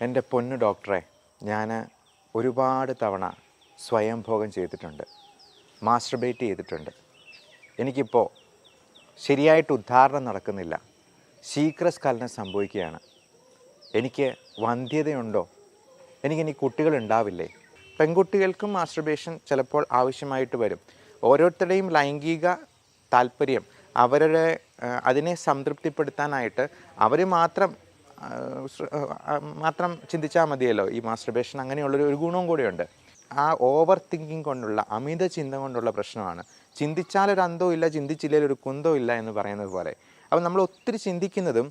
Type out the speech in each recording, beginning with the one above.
എൻ്റെ പൊന്നു ഡോക്ടറെ, ഞാൻ ഒരുപാട് തവണ സ്വയംഭോഗം ചെയ്തിട്ടുണ്ട്, മാസ്റ്റർബേറ്റ് ചെയ്തിട്ടുണ്ട്. എനിക്കിപ്പോൾ ശരിയായിട്ട് ഉദ്ധാരണം നടക്കുന്നില്ല, ശീഘ്രസ്ഖലനം സംഭവിക്കുകയാണ്. എനിക്ക് വന്ധ്യതയുണ്ടോ? എനിക്കിനി കുട്ടികളുണ്ടാവില്ലേ? പെൺകുട്ടികൾക്കും മാസ്റ്റർബേഷൻ ചിലപ്പോൾ ആവശ്യമായിട്ട് വരും. ഓരോരുത്തരുടെയും ലൈംഗിക താല്പര്യം അവരുടെ അതിനെ സംതൃപ്തിപ്പെടുത്താനായിട്ട് അവർ മാത്രം ചിന്തിച്ചാൽ മതിയല്ലോ. ഈ മാസ്റ്റർബേഷൻ അങ്ങനെയുള്ളൊരു ഗുണവും കൂടിയുണ്ട്. ആ ഓവർ തിങ്കിങ് കൊണ്ടുള്ള, അമിത ചിന്ത കൊണ്ടുള്ള പ്രശ്നമാണ്. ചിന്തിച്ചാലൊരു അന്തവും ഇല്ല, ചിന്തിച്ചില്ലെങ്കിൽ ഒരു കുന്തവും ഇല്ല എന്ന് പറയുന്നത് പോലെ. അപ്പോൾ നമ്മൾ ഒത്തിരി ചിന്തിക്കുന്നതും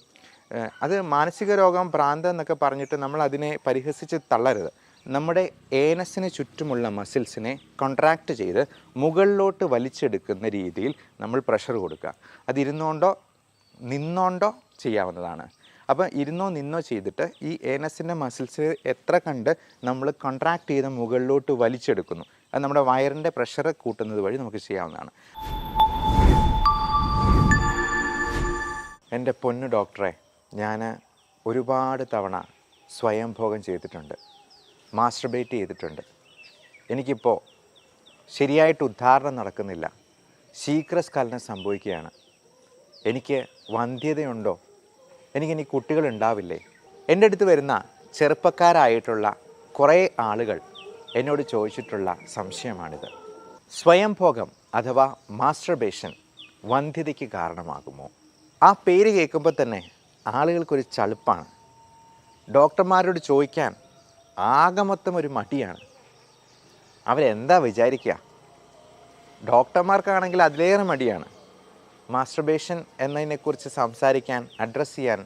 അത് മാനസിക രോഗം, ഭ്രാന്ത് എന്നൊക്കെ പറഞ്ഞിട്ട് നമ്മൾ അതിനെ പരിഹസിച്ച് തള്ളരുത്. നമ്മുടെ ഏനസിന് ചുറ്റുമുള്ള മസിൽസിനെ കോൺട്രാക്റ്റ് ചെയ്ത് മുകളിലോട്ട് വലിച്ചെടുക്കുന്ന രീതിയിൽ നമ്മൾ പ്രഷർ കൊടുക്കുക. അതിരുന്നോണ്ടോ നിന്നോണ്ടോ ചെയ്യാവുന്നതാണ്. അപ്പോൾ ഇരുന്നോ നിന്നോ ചെയ്തിട്ട് ഈ ഏനസിൻ്റെ മസിൽസ് എത്ര കണ്ട് നമ്മൾ കോൺട്രാക്റ്റ് ചെയ്ത് മുകളിലോട്ട് വലിച്ചെടുക്കുന്നു. അത് നമ്മുടെ വയറിൻ്റെ പ്രഷർ കൂട്ടുന്നത് വഴി നമുക്ക് ചെയ്യാവുന്നതാണ്. എൻ്റെ പൊന്നു ഡോക്ടറെ, ഞാൻ ഒരുപാട് തവണ സ്വയംഭോഗം ചെയ്തിട്ടുണ്ട്, മാസ്റ്റർബേറ്റ് ചെയ്തിട്ടുണ്ട്. എനിക്കിപ്പോൾ ശരിയായിട്ട് ഉദ്ധാരണം നടക്കുന്നില്ല, ശീഘ്രസ്ഖലനം സംഭവിക്കുകയാണ്. എനിക്ക് വന്ധ്യതയുണ്ടോ? എനിക്കിനി കുട്ടികളുണ്ടാവില്ലേ? എൻ്റെ അടുത്ത് വരുന്ന ചെറുപ്പക്കാരായിട്ടുള്ള കുറേ ആളുകൾ എന്നോട് ചോദിച്ചിട്ടുള്ള സംശയമാണിത്. സ്വയംഭോഗം അഥവാ മാസ്റ്റർബേഷൻ വന്ധ്യതയ്ക്ക് കാരണമാകുമോ? ആ പേര് കേൾക്കുമ്പോൾ തന്നെ ആളുകൾക്കൊരു ചളുപ്പാണ്. ഡോക്ടർമാരോട് ചോദിക്കാൻ ആകെ മൊത്തം ഒരു മടിയാണ്. അവരെന്താ വിചാരിക്കുക? ഡോക്ടർമാർക്കാണെങ്കിൽ അതിലേറെ മടിയാണ്. മാസ്റ്റർബേഷൻ എന്നതിനെക്കുറിച്ച് സംസാരിക്കാൻ, അഡ്രസ്സ് ചെയ്യാൻ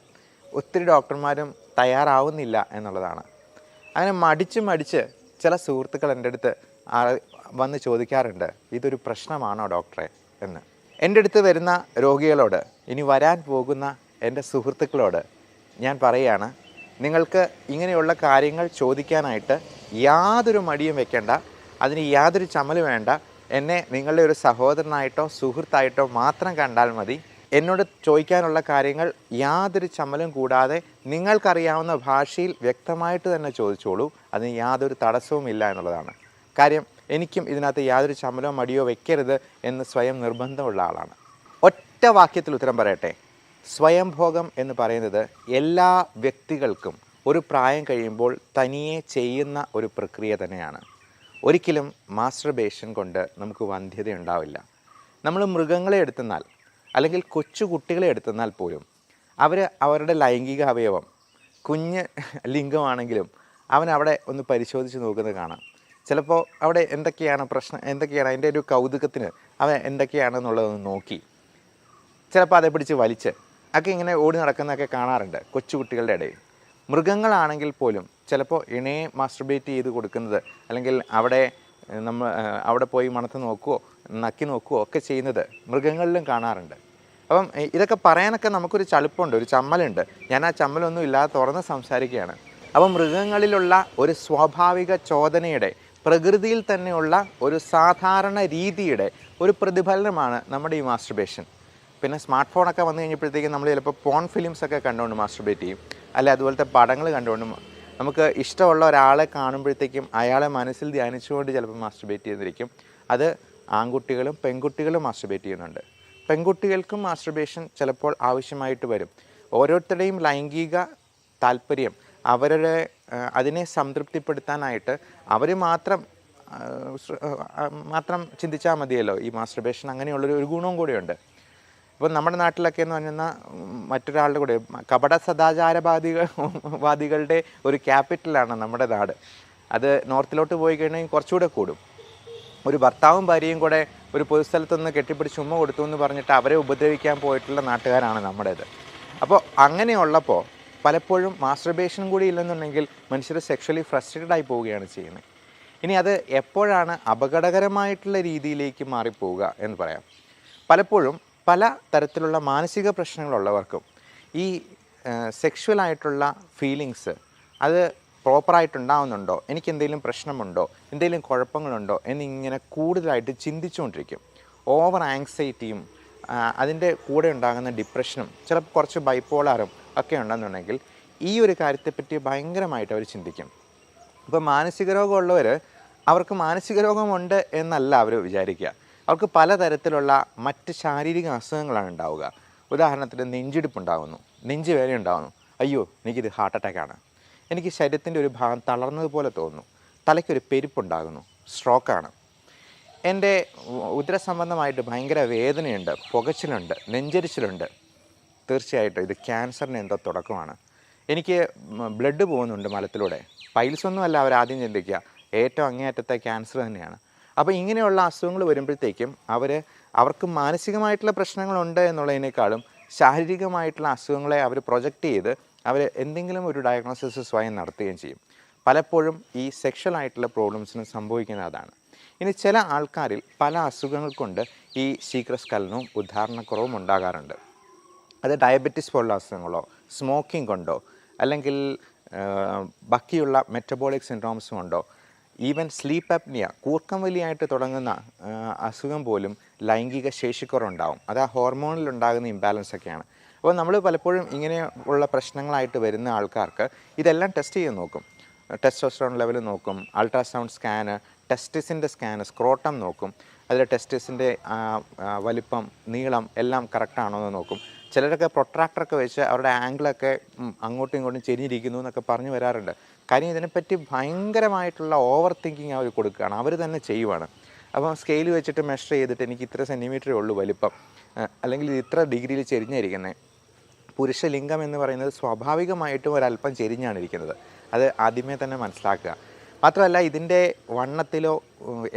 ഒത്തിരി ഡോക്ടർമാരും തയ്യാറാവുന്നില്ല എന്നുള്ളതാണ്. അങ്ങനെ മടിച്ച് ചില സുഹൃത്തുക്കൾ എൻ്റെ അടുത്ത് വന്ന് ചോദിക്കാറുണ്ട്, ഇതൊരു പ്രശ്നമാണോ ഡോക്ടറെ എന്ന്. എൻ്റെ അടുത്ത് വരുന്ന രോഗികളോട്, ഇനി വരാൻ പോകുന്ന എൻ്റെ സുഹൃത്തുക്കളോട് ഞാൻ പറയുകയാണ്, നിങ്ങൾക്ക് ഇങ്ങനെയുള്ള കാര്യങ്ങൾ ചോദിക്കാനായിട്ട് യാതൊരു മടിയും വെക്കേണ്ട, അതിന് യാതൊരു ചമ്മലും വേണ്ട. എന്നെ നിങ്ങളുടെ ഒരു സഹോദരനായിട്ടോ സുഹൃത്തായിട്ടോ മാത്രം കണ്ടാൽ മതി. എന്നോട് ചോദിക്കാനുള്ള കാര്യങ്ങൾ യാതൊരു ചമ്മലും കൂടാതെ നിങ്ങൾക്കറിയാവുന്ന ഭാഷയിൽ വ്യക്തമായിട്ട് തന്നെ ചോദിച്ചോളൂ. അതിന് യാതൊരു തടസ്സവും ഇല്ല എന്നുള്ളതാണ് കാര്യം. എനിക്കും ഇതിനകത്ത് യാതൊരു ചമ്മലോ മടിയോ വെക്കരുത് എന്ന് സ്വയം നിർബന്ധമുള്ള ആളാണ്. ഒറ്റ വാക്യത്തിൽ ഉത്തരം പറയട്ടെ. സ്വയംഭോഗം എന്ന് പറയുന്നത് എല്ലാ വ്യക്തികൾക്കും ഒരു പ്രായം കഴിയുമ്പോൾ തനിയെ ചെയ്യുന്ന ഒരു പ്രക്രിയ തന്നെയാണ്. ഒരിക്കലും മാസ്റ്റർബേഷൻ കൊണ്ട് നമുക്ക് വന്ധ്യത ഉണ്ടാവില്ല. നമ്മൾ മൃഗങ്ങളെ എടുത്തെന്നാൽ, അല്ലെങ്കിൽ കൊച്ചു കുട്ടികളെ എടുത്തെന്നാൽ പോലും അവരുടെ ലൈംഗിക അവയവം കുഞ്ഞ് ലിംഗമാണെങ്കിലും അവിടെ ഒന്ന് പരിശോധിച്ച് നോക്കുന്നത് കാണാം. ചിലപ്പോൾ അവിടെ എന്തൊക്കെയാണ് പ്രശ്നം, എന്തൊക്കെയാണ് അതിൻ്റെ ഒരു കൗതുകത്തിന് അവൻ എന്തൊക്കെയാണെന്നുള്ളതൊന്ന് നോക്കി ചിലപ്പോൾ അതേ പിടിച്ച് വലിച്ച് ഒക്കെ ഇങ്ങനെ ഓടി നടക്കുന്നതൊക്കെ കാണാറുണ്ട് കൊച്ചുകുട്ടികളുടെ ഇടയിൽ. മൃഗങ്ങളാണെങ്കിൽ പോലും ചിലപ്പോൾ ഇണയെ മാസ്റ്റർബേറ്റ് ചെയ്ത് കൊടുക്കുന്നത്, അല്ലെങ്കിൽ അവിടെ പോയി മണത്ത് നോക്കുകയോ നക്കി നോക്കുകയോ ഒക്കെ ചെയ്യുന്നത് മൃഗങ്ങളിലും കാണാറുണ്ട്. അപ്പം ഇതൊക്കെ പറയാനൊക്കെ നമുക്കൊരു ചളുപ്പുണ്ട്, ഒരു ചമ്മലുണ്ട്. ഞാൻ ആ ചമ്മലൊന്നും ഇല്ലാതെ തുറന്ന് സംസാരിക്കുകയാണ്. അപ്പം മൃഗങ്ങളിലുള്ള ഒരു സ്വാഭാവിക ചോദനയുടെ, പ്രകൃതിയിൽ തന്നെയുള്ള ഒരു സാധാരണ രീതിയുടെ ഒരു പ്രതിഫലനമാണ് നമ്മുടെ ഈ മാസ്റ്റർബേഷൻ. പിന്നെ സ്മാർട്ട് ഫോണൊക്കെ വന്നു കഴിഞ്ഞപ്പോഴത്തേക്കും നമ്മൾ ചിലപ്പോൾ പോൺ ഫിലിംസൊക്കെ കണ്ടുകൊണ്ട് മാസ്റ്റർബേറ്റ് ചെയ്യും, അല്ലെ അതുപോലത്തെ പടങ്ങൾ കണ്ടുകൊണ്ട് നമുക്ക് ഇഷ്ടമുള്ള ഒരാളെ കാണുമ്പോഴത്തേക്കും അയാളെ മനസ്സിൽ ധ്യാനിച്ചുകൊണ്ട് ചിലപ്പോൾ മാസ്റ്റർബേറ്റ് ചെയ്തിരിക്കും. അത് ആൺകുട്ടികളും പെൺകുട്ടികളും മാസ്റ്റർബേറ്റ് ചെയ്യുന്നുണ്ട്. പെൺകുട്ടികൾക്കും മാസ്റ്റർബേഷൻ ചിലപ്പോൾ ആവശ്യമായിട്ട് വരും. ഓരോരുത്തരുടെയും ലൈംഗിക താല്പര്യം അവരുടെ അതിനെ സംതൃപ്തിപ്പെടുത്താനായിട്ട് അവർ മാത്രം ചിന്തിച്ചാൽ മതിയല്ലോ. ഈ മാസ്റ്റർബേഷൻ അങ്ങനെയുള്ളൊരു ഗുണവും കൂടിയുണ്ട്. ഇപ്പോൾ നമ്മുടെ നാട്ടിലൊക്കെ എന്ന് പറഞ്ഞാൽ മറ്റൊരാളുടെ കൂടെ കപട സദാചാരവാദികളുടെ ഒരു ക്യാപിറ്റലാണ് നമ്മുടെ നാട്. അത് നോർത്തിലോട്ട് പോയി കഴിഞ്ഞാൽ കുറച്ചുകൂടെ കൂടും. ഒരു ഭർത്താവും ഭാര്യയും കൂടെ ഒരു പൊതുസ്ഥലത്തൊന്ന് കെട്ടിപ്പിടിച്ച് ഉമ്മ കൊടുത്തു എന്ന് പറഞ്ഞിട്ട് അവരെ ഉപദ്രവിക്കാൻ പോയിട്ടുള്ള നാട്ടുകാരാണ് നമ്മുടേത്. അപ്പോൾ അങ്ങനെയുള്ളപ്പോൾ പലപ്പോഴും മാസ്റ്റർബേഷൻ കൂടി ഇല്ലെന്നുണ്ടെങ്കിൽ മനുഷ്യർ സെക്ഷലി ഫ്രസ്ട്രേറ്റഡ് ആയി പോവുകയാണ് ചെയ്യുന്നത്. ഇനി അത് എപ്പോഴാണ് അപകടകരമായിട്ടുള്ള രീതിയിലേക്ക് മാറിപ്പോവുക എന്ന് പറയാം. പലപ്പോഴും പല തരത്തിലുള്ള മാനസിക പ്രശ്നങ്ങളുള്ളവർക്കും ഈ സെക്ഷുവലായിട്ടുള്ള ഫീലിങ്സ് അത് പ്രോപ്പറായിട്ടുണ്ടാവുന്നുണ്ടോ, എനിക്കെന്തെങ്കിലും പ്രശ്നമുണ്ടോ, എന്തെങ്കിലും കുഴപ്പങ്ങളുണ്ടോ എന്നിങ്ങനെ കൂടുതലായിട്ട് ചിന്തിച്ചുകൊണ്ടിരിക്കും. ഓവർ ആങ്സൈറ്റിയും അതിൻ്റെ കൂടെ ഉണ്ടാകുന്ന ഡിപ്രഷനും ചിലപ്പോൾ കുറച്ച് ബൈപ്പോളാറും ഒക്കെ ഉണ്ടെന്നുണ്ടെങ്കിൽ ഈ ഒരു കാര്യത്തെപ്പറ്റി ഭയങ്കരമായിട്ട് അവർ ചിന്തിക്കും. ഇപ്പോൾ മാനസിക രോഗമുള്ളവർ അവർക്ക് മാനസിക രോഗമുണ്ട് എന്നല്ല അവർ വിചാരിക്കുക. അവർക്ക് പലതരത്തിലുള്ള മറ്റ് ശാരീരിക അസുഖങ്ങളാണ് ഉണ്ടാവുക. ഉദാഹരണത്തിന് നെഞ്ചിടിപ്പുണ്ടാകുന്നു, നെഞ്ചുവേദന ഉണ്ടാകുന്നു, അയ്യോ എനിക്കിത് ഹാർട്ട് അറ്റാക്കാണ്, എനിക്ക് ശരീരത്തിൻ്റെ ഒരു ഭാഗം തളർന്നതുപോലെ തോന്നുന്നു, തലയ്ക്കൊരു പെരുപ്പുണ്ടാകുന്നു, സ്ട്രോക്കാണ്, എൻ്റെ ഉദരസംബന്ധമായിട്ട് ഭയങ്കര വേദനയുണ്ട്, പുകച്ചിലുണ്ട്, നെഞ്ചരിച്ചിലുണ്ട്, തീർച്ചയായിട്ടും ഇത് ക്യാൻസറിന് എന്തോ തുടക്കമാണ്, എനിക്ക് ബ്ലഡ് പോകുന്നുണ്ട് മലത്തിലൂടെ, പൈൽസൊന്നുമല്ല അവരാദ്യം ചിന്തിക്കുക, ഏറ്റവും അങ്ങേയറ്റത്തെ ക്യാൻസർ തന്നെയാണ്. അപ്പോൾ ഇങ്ങനെയുള്ള അസുഖങ്ങൾ വരുമ്പോഴത്തേക്കും അവർക്ക് മാനസികമായിട്ടുള്ള പ്രശ്നങ്ങളുണ്ട് എന്നുള്ളതിനേക്കാളും ശാരീരികമായിട്ടുള്ള അസുഖങ്ങളെ അവർ പ്രൊജക്റ്റ് ചെയ്ത് അവർ എന്തെങ്കിലും ഒരു ഡയഗ്നോസിസ് സ്വയം നടത്തുകയും ചെയ്യും. പലപ്പോഴും ഈ സെക്ഷൽ ആയിട്ടുള്ള പ്രോബ്ലംസിന് സംഭവിക്കുന്നത് അതാണ്. ഇനി ചില ആൾക്കാരിൽ പല അസുഖങ്ങൾ കൊണ്ട് ഈ ശീഘ്രസ്ഖലനവും ഉദ്ധാരണക്കുറവും ഉണ്ടാകാറുണ്ട്. അത് ഡയബറ്റിസ് പോലുള്ള അസുഖങ്ങളോ സ്മോക്കിംഗ് കൊണ്ടോ അല്ലെങ്കിൽ ബാക്കിയുള്ള മെറ്റബോളിക് സിൻഡ്രോംസും കൊണ്ടോ ഈവൻ സ്ലീപ്പ് അപ്നിയ കൂർക്കം വലിയായിട്ട് തുടങ്ങുന്ന അസുഖം പോലും ലൈംഗിക ശേഷിക്കുറവുണ്ടാവും. അത് ആ ഹോർമോണിൽ ഉണ്ടാകുന്ന ഇംബാലൻസ് ഒക്കെയാണ്. അപ്പോൾ നമ്മൾ പലപ്പോഴും ഇങ്ങനെ ഉള്ള പ്രശ്നങ്ങളായിട്ട് വരുന്ന ആൾക്കാർക്ക് ഇതെല്ലാം ടെസ്റ്റ് ചെയ്ത് നോക്കും. ടെസ്റ്റോസ്റ്ററോൺ ലെവൽ നോക്കും, അൾട്രാസൗണ്ട് സ്കാന്, ടെസ്റ്റിസിൻ്റെ സ്കാന്, സ്ക്രോട്ടം നോക്കും, അതിൽ ടെസ്റ്റിസിൻ്റെ വലിപ്പം നീളം എല്ലാം കറക്റ്റാണോ എന്ന് നോക്കും. ചിലരൊക്കെ പ്രൊട്രാക്ടറൊക്കെ വെച്ച് അവരുടെ ആംഗിളൊക്കെ അങ്ങോട്ടും ഇങ്ങോട്ടും ചെരിഞ്ഞിരിക്കുന്നു എന്നൊക്കെ പറഞ്ഞു വരാറുണ്ട്. കാര്യം ഇതിനെപ്പറ്റി ഭയങ്കരമായിട്ടുള്ള ഓവർ തിങ്കിങ് അവർ കൊടുക്കുകയാണ്, അവർ തന്നെ ചെയ്യുവാണ്. അപ്പം സ്കെയിൽ വെച്ചിട്ട് മെഷർ ചെയ്തിട്ട് എനിക്ക് ഇത്ര സെൻറ്റിമീറ്ററേ ഉള്ളൂ വലിപ്പം, അല്ലെങ്കിൽ ഇത്ര ഡിഗ്രിയിൽ ചെരിഞ്ഞിരിക്കുന്നത്. പുരുഷലിംഗം എന്ന് പറയുന്നത് സ്വാഭാവികമായിട്ടും ഒരല്പം ചെരിഞ്ഞാണ് ഇരിക്കുന്നത്. അത് ആദ്യമേ തന്നെ മനസ്സിലാക്കുക. മാത്രമല്ല ഇതിൻ്റെ വണ്ണത്തിലോ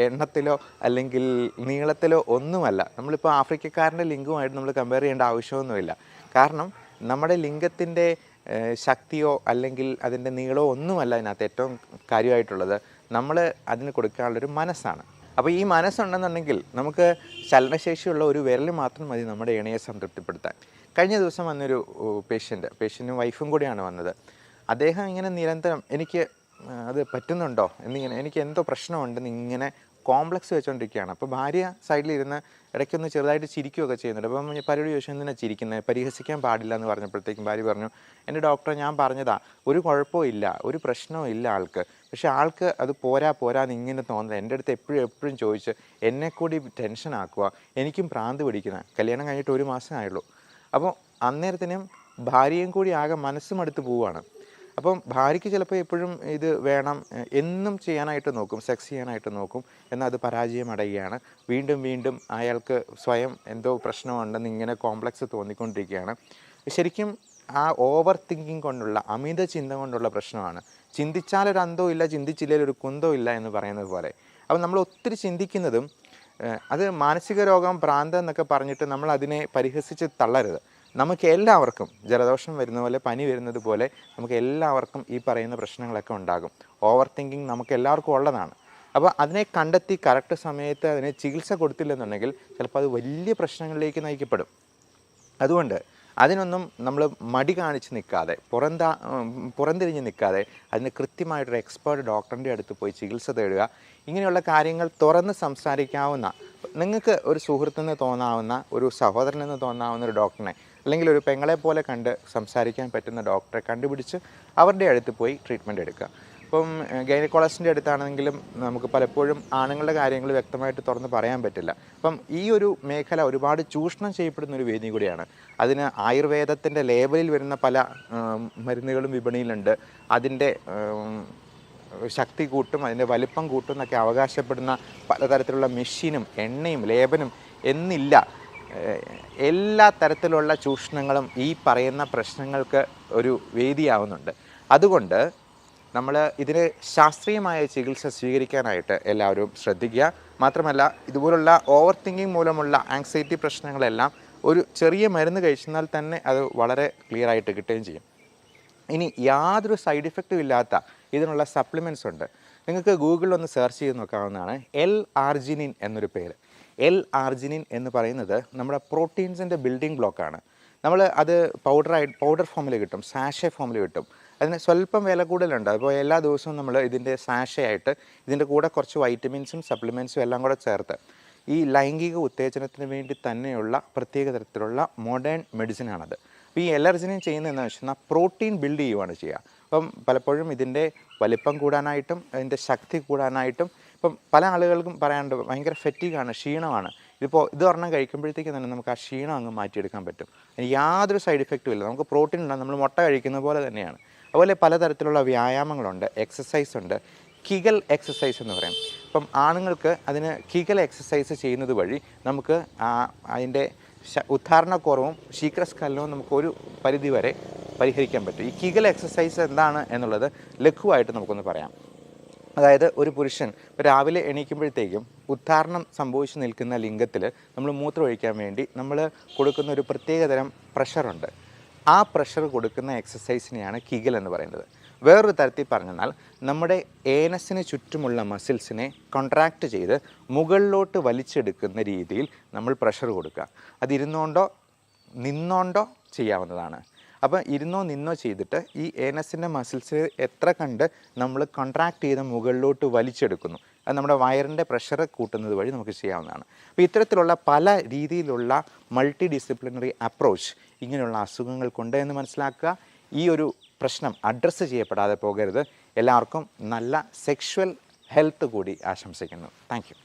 എണ്ണത്തിലോ അല്ലെങ്കിൽ നീളത്തിലോ ഒന്നുമല്ല. നമ്മളിപ്പോൾ ആഫ്രിക്കക്കാരൻ്റെ ലിംഗവുമായിട്ട് നമ്മൾ കമ്പയർ ചെയ്യേണ്ട ആവശ്യമൊന്നുമില്ല. കാരണം നമ്മുടെ ലിംഗത്തിൻ്റെ ശക്തിയോ അല്ലെങ്കിൽ അതിൻ്റെ നീളമോ ഒന്നുമല്ല ഇതിനകത്ത് ഏറ്റവും കാര്യമായിട്ടുള്ളത്. നമ്മൾ അതിന് കൊടുക്കാനുള്ളൊരു മനസ്സാണ്. അപ്പോൾ ഈ മനസ്സുണ്ടെന്നുണ്ടെങ്കിൽ നമുക്ക് ചലനശേഷിയുള്ള ഒരു വിരൽ മാത്രം മതി നമ്മുടെ ഇണയെ സംതൃപ്തിപ്പെടുത്താൻ. കഴിഞ്ഞ ദിവസം വന്നൊരു പേഷ്യൻറ്റും വൈഫും കൂടിയാണ് വന്നത്. അദ്ദേഹം ഇങ്ങനെ നിരന്തരം എനിക്ക് അത് പറ്റുന്നുണ്ടോ എന്നിങ്ങനെ, എനിക്ക് എന്തോ പ്രശ്നമുണ്ടെന്ന് ഇങ്ങനെ കോംപ്ലക്സ് വെച്ചുകൊണ്ടിരിക്കുകയാണ്. അപ്പോൾ ഭാര്യ സൈഡിലിരുന്ന് ഇടയ്ക്കൊന്ന് ചെറുതായിട്ട് ചിരിക്കുകയൊക്കെ ചെയ്യുന്നുണ്ട്. അപ്പം പലരോട് ചോദിച്ചു എന്തിനാ ചിരിക്കുന്നത്, പരിഹസിക്കാൻ പാടില്ല എന്ന് പറഞ്ഞപ്പോഴത്തേക്കും ഭാര്യ പറഞ്ഞു, എൻ്റെ ഡോക്ടറെ ഞാൻ പറഞ്ഞതാ ഒരു കുഴപ്പവും ഇല്ല, ഒരു പ്രശ്നവും ഇല്ല ആൾക്ക്, പക്ഷേ ആൾക്ക് അത് പോരാന്ന് ഇങ്ങനെ തോന്നുന്നത്. എൻ്റെ അടുത്ത് എപ്പോഴും ചോദിച്ച് എന്നെ കൂടി ടെൻഷൻ ആക്കുക, എനിക്കും ഭ്രാന്ത് പിടിക്കുന്ന, കല്യാണം കഴിഞ്ഞിട്ട് 1 മാസം ആയുള്ളൂ. അപ്പോൾ അന്നേരത്തിനും ഭാര്യയും കൂടി ആകെ മനസ്സുമടുത്ത് പോവുകയാണ്. അപ്പം ഭാര്യയ്ക്ക് ചിലപ്പോൾ എപ്പോഴും ഇത് വേണം എന്നും ചെയ്യാനായിട്ട് നോക്കും, സെക്സ് ചെയ്യാനായിട്ട് നോക്കും, എന്നാൽ അത് പരാജയം അടയുകയാണ്. വീണ്ടും അയാൾക്ക് സ്വയം എന്തോ പ്രശ്നമുണ്ടെന്ന് ഇങ്ങനെ കോംപ്ലക്സ് തോന്നിക്കൊണ്ടിരിക്കുകയാണ്. ശരിക്കും ആ ഓവർ തിങ്കിങ് കൊണ്ടുള്ള അമിത ചിന്ത കൊണ്ടുള്ള പ്രശ്നമാണ്. ചിന്തിച്ചാലൊരു അന്തവും ഇല്ല, ചിന്തിച്ചില്ലെങ്കിൽ ഒരു കുന്തവും ഇല്ല എന്ന് പറയുന്നത് പോലെ. അപ്പം നമ്മൾ ഒത്തിരി ചിന്തിക്കുന്നതും അത് മാനസിക രോഗം, ഭ്രാന്ത് എന്നൊക്കെ പറഞ്ഞിട്ട് നമ്മൾ അതിനെ പരിഹസിച്ച് തള്ളരുത്. നമുക്ക് എല്ലാവർക്കും ജലദോഷം വരുന്ന പോലെ, പനി വരുന്നത് പോലെ നമുക്ക് എല്ലാവർക്കും ഈ പറയുന്ന പ്രശ്നങ്ങളൊക്കെ ഉണ്ടാകും. ഓവർ തിങ്കിങ് നമുക്ക് എല്ലാവർക്കും ഉള്ളതാണ്. അപ്പോൾ അതിനെ കണ്ടെത്തി കറക്റ്റ് സമയത്ത് അതിനെ ചികിത്സ കൊടുത്തില്ലെന്നുണ്ടെങ്കിൽ ചിലപ്പോൾ അത് വലിയ പ്രശ്നങ്ങളിലേക്ക് നയിക്കപ്പെടും. അതുകൊണ്ട് അതിനൊന്നും നമ്മൾ മടി കാണിച്ച് നിൽക്കാതെ, പുറംതിരിഞ്ഞ് നിൽക്കാതെ അതിന് കൃത്യമായിട്ടൊരു എക്സ്പേർട്ട് ഡോക്ടറിൻ്റെ അടുത്ത് പോയി ചികിത്സ തേടുക. ഇങ്ങനെയുള്ള കാര്യങ്ങൾ തുറന്ന് സംസാരിക്കാവുന്ന, നിങ്ങൾക്ക് ഒരു സുഹൃത്തെന്ന് തോന്നാവുന്ന, ഒരു സഹോദരനെന്ന് തോന്നാവുന്ന ഒരു ഡോക്ടറിനെ, അല്ലെങ്കിൽ ഒരു പെങ്ങളെ പോലെ കണ്ട് സംസാരിക്കാൻ പറ്റുന്ന ഡോക്ടറെ കണ്ടുപിടിച്ച് അവരുടെ അടുത്ത് പോയി ട്രീറ്റ്മെൻറ്റ് എടുക്കുക. ഇപ്പം ഗൈനക്കോളജിസ്റ്റിൻ്റെ അടുത്താണെങ്കിലും നമുക്ക് പലപ്പോഴും ആണുങ്ങളുടെ കാര്യങ്ങൾ വ്യക്തമായിട്ട് തുറന്ന് പറയാൻ പറ്റില്ല. അപ്പം ഈ ഒരു മേഖല ഒരുപാട് ചൂഷണം ചെയ്യപ്പെടുന്ന ഒരു വേദി കൂടിയാണ്. അതിന് ആയുർവേദത്തിൻ്റെ ലേബലിൽ വരുന്ന പല മരുന്നുകളും വിപണിയിലുണ്ട്. അതിൻ്റെ ശക്തി കൂട്ടും, അതിൻ്റെ വലിപ്പം കൂട്ടും എന്നൊക്കെ അവകാശപ്പെടുന്ന പലതരത്തിലുള്ള മെഷീനും എണ്ണയും ലേപനും എന്നില്ല. എല്ലാ തരത്തിലുള്ള ചൂഷണങ്ങളും ഈ പറയുന്ന പ്രശ്നങ്ങൾക്ക് ഒരു വേദിയാവുന്നുണ്ട്. അതുകൊണ്ട് നമ്മൾ ഇതിന് ശാസ്ത്രീയമായ ചികിത്സ സ്വീകരിക്കാനായിട്ട് എല്ലാവരും ശ്രദ്ധിക്കുക. മാത്രമല്ല ഇതുപോലുള്ള ഓവർ തിങ്കിങ് മൂലമുള്ള ആങ്സൈറ്റി പ്രശ്നങ്ങളെല്ലാം ഒരു ചെറിയ മരുന്ന് കഴിച്ചാൽ തന്നെ അത് വളരെ ക്ലിയർ ആയിട്ട് കിട്ടുകയും ചെയ്യും. ഇനി യാതൊരു സൈഡ് ഇഫക്റ്റും ഇല്ലാത്ത ഇതിനുള്ള സപ്ലിമെൻറ്റ്സ് ഉണ്ട്. നിങ്ങൾക്ക് ഗൂഗിളിൽ ഒന്ന് സെർച്ച് ചെയ്ത് നോക്കാവുന്നതാണ്. L-ആർജിനിൻ എന്നൊരു പേര്. L-ആർജിനിൻ എന്ന് പറയുന്നത് നമ്മുടെ പ്രോട്ടീൻസിൻ്റെ ബിൽഡിംഗ് ബ്ലോക്കാണ്. നമ്മൾ അത് പൗഡർ ഫോമിൽ കിട്ടും, സാഷെ ഫോമിൽ കിട്ടും. അതിന് സ്വല്പം വില കൂടുതലുണ്ട്. അപ്പോൾ എല്ലാ ദിവസവും നമ്മൾ ഇതിൻ്റെ സാഷെ ആയിട്ട് ഇതിൻ്റെ കൂടെ കുറച്ച് വൈറ്റമിൻസും സപ്ലിമെൻറ്റ്സും എല്ലാം കൂടെ ചേർത്ത് ഈ ലൈംഗിക ഉത്തേജനത്തിന് വേണ്ടി തന്നെയുള്ള പ്രത്യേക തരത്തിലുള്ള മോഡേൺ മെഡിസിനാണത്. അപ്പോൾ ഈ L-arginine ചെയ്യുന്നത് എന്താണെന്ന് വെച്ചാൽ പ്രോട്ടീൻ ബിൽഡ് ചെയ്യുകയാണ് ചെയ്യുക. അപ്പം പലപ്പോഴും ഇതിൻ്റെ വലിപ്പം കൂടാനായിട്ടും ഇതിൻ്റെ ശക്തി കൂടാനായിട്ടും ഇപ്പം പല ആളുകൾക്കും പറയാനുണ്ട് ഭയങ്കര ഫെറ്റീഗാണ്, ക്ഷീണമാണ്. ഇത് ഒരെണ്ണം കഴിക്കുമ്പോഴത്തേക്കും തന്നെ നമുക്ക് ആ ക്ഷീണം അങ്ങ് മാറ്റിയെടുക്കാൻ പറ്റും. അതിന് യാതൊരു സൈഡ് ഇഫക്റ്റും ഇല്ല. നമുക്ക് പ്രോട്ടീൻ ഉണ്ടാകും, നമ്മൾ മുട്ട കഴിക്കുന്ന പോലെ തന്നെയാണ്. അതുപോലെ പലതരത്തിലുള്ള വ്യായാമങ്ങളുണ്ട്, എക്സസൈസ് ഉണ്ട്. കിഗൽ എക്സസൈസ് എന്ന് പറയും. ഇപ്പം ആണുങ്ങൾക്ക് അതിന് കിഗൽ എക്സസൈസ് ചെയ്യുന്നത് വഴി നമുക്ക് അതിൻ്റെ ഉദ്ധാരണക്കുറവും ശീഘ്രസ്ഖലനവും നമുക്ക് ഒരു പരിധി വരെ പരിഹരിക്കാൻ പറ്റും. ഈ കിഗൽ എക്സസൈസ് എന്താണ് എന്നുള്ളത് ലഘുവായിട്ട് നമുക്കൊന്ന് പറയാം. അതായത് ഒരു പുരുഷൻ രാവിലെ എണീക്കുമ്പോഴത്തേക്കും ഉദ്ധാരണം സംഭവിച്ചു നിൽക്കുന്ന ലിംഗത്തിൽ നമ്മൾ മൂത്രം ഒഴിക്കാൻ വേണ്ടി നമ്മൾ കൊടുക്കുന്ന ഒരു പ്രത്യേകതരം പ്രഷറുണ്ട്. ആ പ്രഷർ കൊടുക്കുന്ന എക്സസൈസിനെയാണ് കിഗൽ എന്ന് പറയുന്നത്. വേറൊരു തരത്തിൽ പറഞ്ഞാൽ നമ്മുടെ ഏനസിന് ചുറ്റുമുള്ള മസിൽസിനെ കോൺട്രാക്റ്റ് ചെയ്ത് മുകളിലോട്ട് വലിച്ചെടുക്കുന്ന രീതിയിൽ നമ്മൾ പ്രഷർ കൊടുക്കുക. അത് ഇരുന്നുകൊണ്ടോ നിന്നുകൊണ്ടോ ചെയ്യാവുന്നതാണ്. അപ്പോൾ ഇരുന്നോ നിന്നോ ചെയ്തിട്ട് ഈ ഏനസിൻ്റെ മസിൽസ് എത്ര കണ്ട് നമ്മൾ കോൺട്രാക്റ്റ് ചെയ്ത് മുകളിലോട്ട് വലിച്ചെടുക്കുന്നു, അത് നമ്മുടെ വയറിൻ്റെ പ്രഷർ കൂട്ടുന്നത് വഴി നമുക്ക് ചെയ്യാവുന്നതാണ്. അപ്പോൾ ഇത്തരത്തിലുള്ള പല രീതിയിലുള്ള മൾട്ടി ഡിസിപ്ലിനറി അപ്രോച്ച് ഇങ്ങനെയുള്ള അസുഖങ്ങൾക്കുണ്ട് എന്ന് മനസ്സിലാക്കുക. ഈ ഒരു പ്രശ്നം അഡ്രസ്സ് ചെയ്യപ്പെടാതെ പോകരുത്. എല്ലാവർക്കും നല്ല സെക്ഷുവൽ ഹെൽത്ത് കൂടി ആശംസിക്കുന്നു. Thank you.